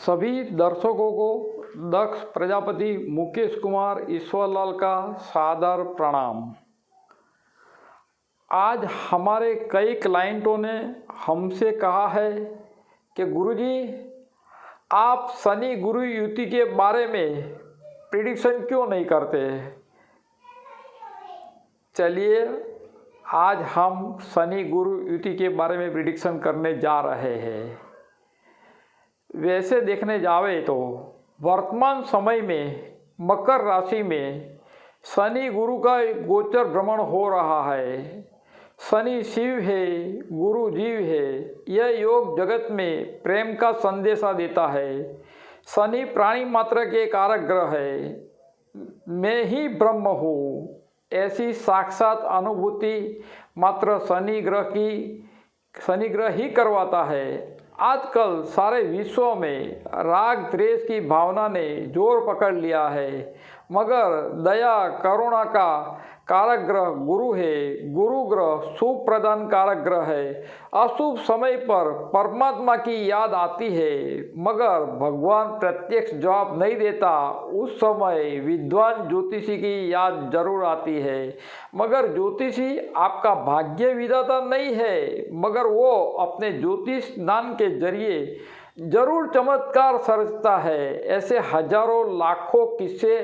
सभी दर्शकों को दक्ष प्रजापति मुकेश कुमार ईश्वरलाल का सादर प्रणाम। आज हमारे कई क्लाइंटों ने हमसे कहा है कि गुरुजी आप शनि गुरु युति के बारे में प्रिडिक्शन क्यों नहीं करते। चलिए आज हम शनि गुरु युति के बारे में प्रिडिक्शन करने जा रहे हैं। वैसे देखने जावे तो वर्तमान समय में मकर राशि में शनि गुरु का गोचर भ्रमण हो रहा है। शनि शिव है, गुरु जीव है। यह योग जगत में प्रेम का संदेशा देता है। शनि प्राणी मात्र के कारक ग्रह है। मैं ही ब्रह्म हूँ, ऐसी साक्षात अनुभूति मात्र शनि ग्रह ही करवाता है। आजकल सारे विश्व में राग द्वेष की भावना ने जोर पकड़ लिया है, मगर दया करुणा का कारक ग्रह गुरु है। गुरु ग्रह शुभ प्रदान कारक ग्रह है। अशुभ समय पर परमात्मा की याद आती है, मगर भगवान प्रत्यक्ष जवाब नहीं देता। उस समय विद्वान ज्योतिषी की याद जरूर आती है, मगर ज्योतिषी आपका भाग्य विधाता नहीं है, मगर वो अपने ज्योतिष दान के जरिए जरूर चमत्कार सर्जता है। ऐसे हजारों लाखों किस्से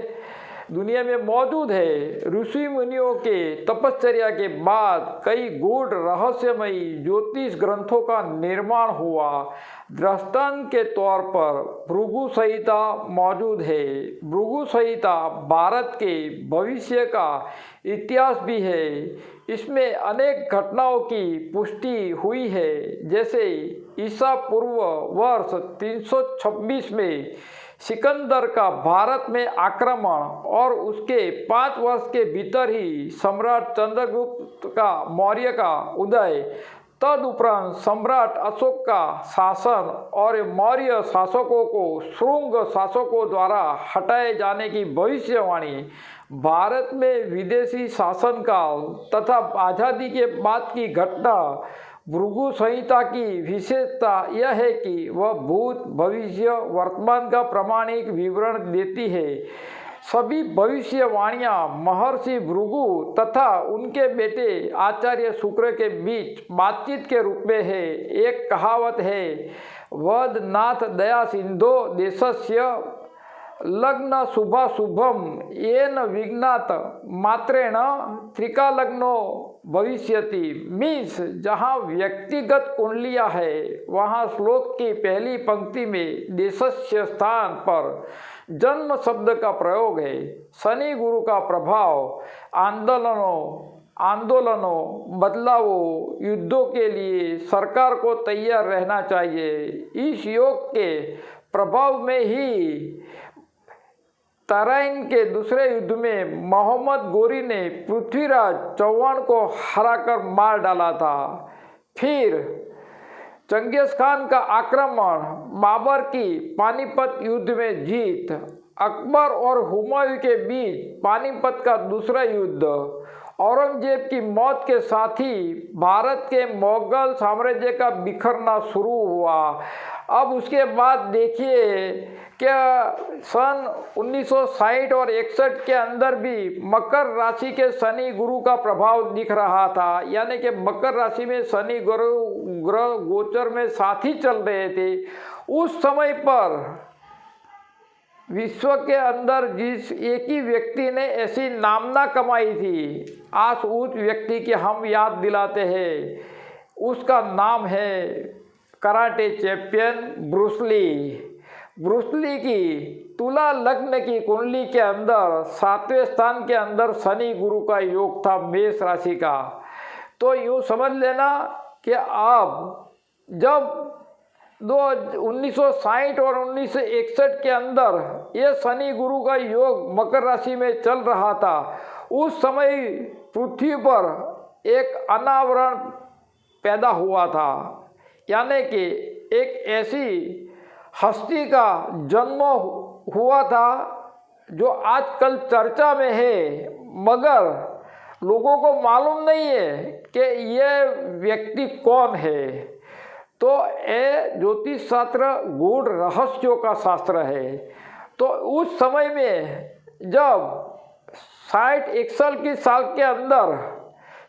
दुनिया में मौजूद है। ऋषि मुनियों के तपश्चर्या के बाद कई गूढ़ रहस्यमयी ज्योतिष ग्रंथों का निर्माण हुआ। दृष्टांत के तौर पर भृगु संहिता मौजूद है। भृगु संहिता भारत के भविष्य का इतिहास भी है। इसमें अनेक घटनाओं की पुष्टि हुई है, जैसे ईसा पूर्व वर्ष 326 में सिकंदर का भारत में आक्रमण और उसके 5 वर्ष के भीतर ही सम्राट चंद्रगुप्त का मौर्य का उदय, तदुपरांत सम्राट अशोक का शासन और मौर्य शासकों को शुंग शासकों द्वारा हटाए जाने की भविष्यवाणी, भारत में विदेशी शासनकाल तथा आज़ादी के बाद की घटना। भृगु संहिता की विशेषता यह है कि वह भूत भविष्य वर्तमान का प्रामाणिक विवरण देती है। सभी भविष्यवाणियाँ महर्षि भृगु तथा उनके बेटे आचार्य शुक्र के बीच बातचीत के रूप में है। एक कहावत है, वद नाथ दया सिंधो देशस्य लग्न शुभा शुभम येन विघ्नात मात्रेण त्रिकालग्नो भविष्यति। मीन्स जहाँ व्यक्तिगत कुंडलियाँ है, वहाँ श्लोक की पहली पंक्ति में देशस्य स्थान पर जन्म शब्द का प्रयोग है। शनि गुरु का प्रभाव आंदोलनों बदलावों युद्धों के लिए सरकार को तैयार रहना चाहिए। इस योग के प्रभाव में ही तराइन के दूसरे युद्ध में मोहम्मद गोरी ने पृथ्वीराज चौहान को हराकर मार डाला था। फिर चंगेज खान का आक्रमण, बाबर की पानीपत युद्ध में जीत, अकबर और हुमायूं के बीच पानीपत का दूसरा युद्ध, औरंगजेब की मौत के साथ ही भारत के मुगल साम्राज्य का बिखरना शुरू हुआ। अब उसके बाद देखिए क्या सन 1960 और 61 के अंदर भी मकर राशि के शनि गुरु का प्रभाव दिख रहा था। यानी कि मकर राशि में शनि गुरु ग्रह गोचर में साथ ही चल रहे थे। उस समय पर विश्व के अंदर जिस एक ही व्यक्ति ने ऐसी नामना कमाई थी, आज उस व्यक्ति की हम याद दिलाते हैं। उसका नाम है karate champion Bruce Lee. Bruce Lee की तुला लग्न की कुंडली के अंदर 7वें स्थान के अंदर शनि गुरु का योग था मेष राशि का। तो यूँ समझ लेना कि आप जब 1960 और 1961 के अंदर ये शनि गुरु का योग मकर राशि में चल रहा था, उस समय पृथ्वी पर एक अनावरण पैदा हुआ था। यानी कि एक ऐसी हस्ती का जन्म हुआ था जो आजकल चर्चा में है, मगर लोगों को मालूम नहीं है कि यह व्यक्ति कौन है। तो ये ज्योतिष शास्त्र गूढ़ रहस्यों का शास्त्र है। तो उस समय में जब 60-61 साल के अंदर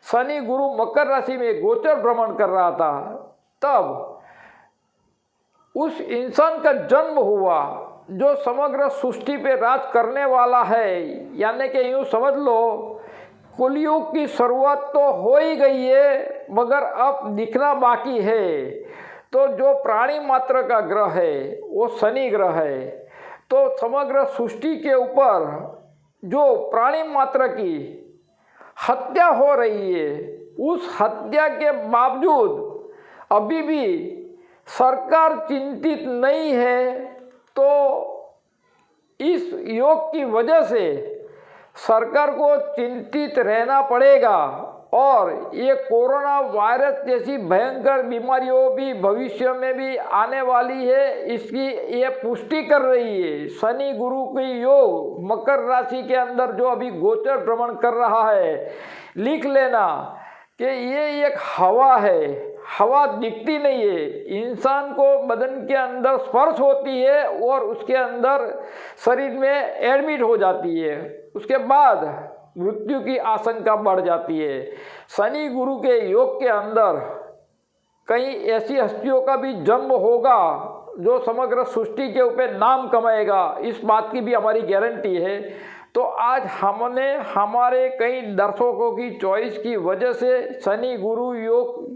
शनि गुरु मकर राशि में गोचर भ्रमण कर रहा था, तब उस इंसान का जन्म हुआ जो समग्र सृष्टि पे राज करने वाला है। यानी कि यूँ समझ लो, कलयुग की शुरुआत तो हो ही गई है, मगर अब दिखना बाकी है। तो जो प्राणी मात्र का ग्रह है वो शनि ग्रह है। तो समग्र सृष्टि के ऊपर जो प्राणी मात्र की हत्या हो रही है, उस हत्या के बावजूद अभी भी सरकार चिंतित नहीं है। तो इस योग की वजह से सरकार को चिंतित रहना पड़ेगा और ये कोरोना वायरस जैसी भयंकर बीमारियों भी भविष्य में भी आने वाली है, इसकी ये पुष्टि कर रही है। शनि गुरु की योग मकर राशि के अंदर जो अभी गोचर भ्रमण कर रहा है, लिख लेना कि ये एक हवा है। हवा दिखती नहीं है, इंसान को बदन के अंदर स्पर्श होती है और उसके अंदर शरीर में एडमिट हो जाती है, उसके बाद मृत्यु की आशंका बढ़ जाती है। शनि गुरु के योग के अंदर कई ऐसी हस्तियों का भी जन्म होगा जो समग्र सृष्टि के ऊपर नाम कमाएगा, इस बात की भी हमारी गारंटी है। तो आज हमने हमारे कई दर्शकों की चॉइस की वजह से शनि गुरु योग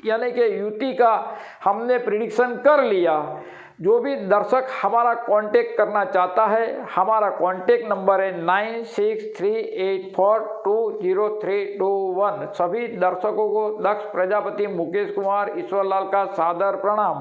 यानी कि युति का हमने प्रिडिक्शन कर लिया। जो भी दर्शक हमारा कांटेक्ट करना चाहता है, हमारा कांटेक्ट नंबर है 9638420321। सभी दर्शकों को दक्ष प्रजापति मुकेश कुमार ईश्वरलाल का सादर प्रणाम।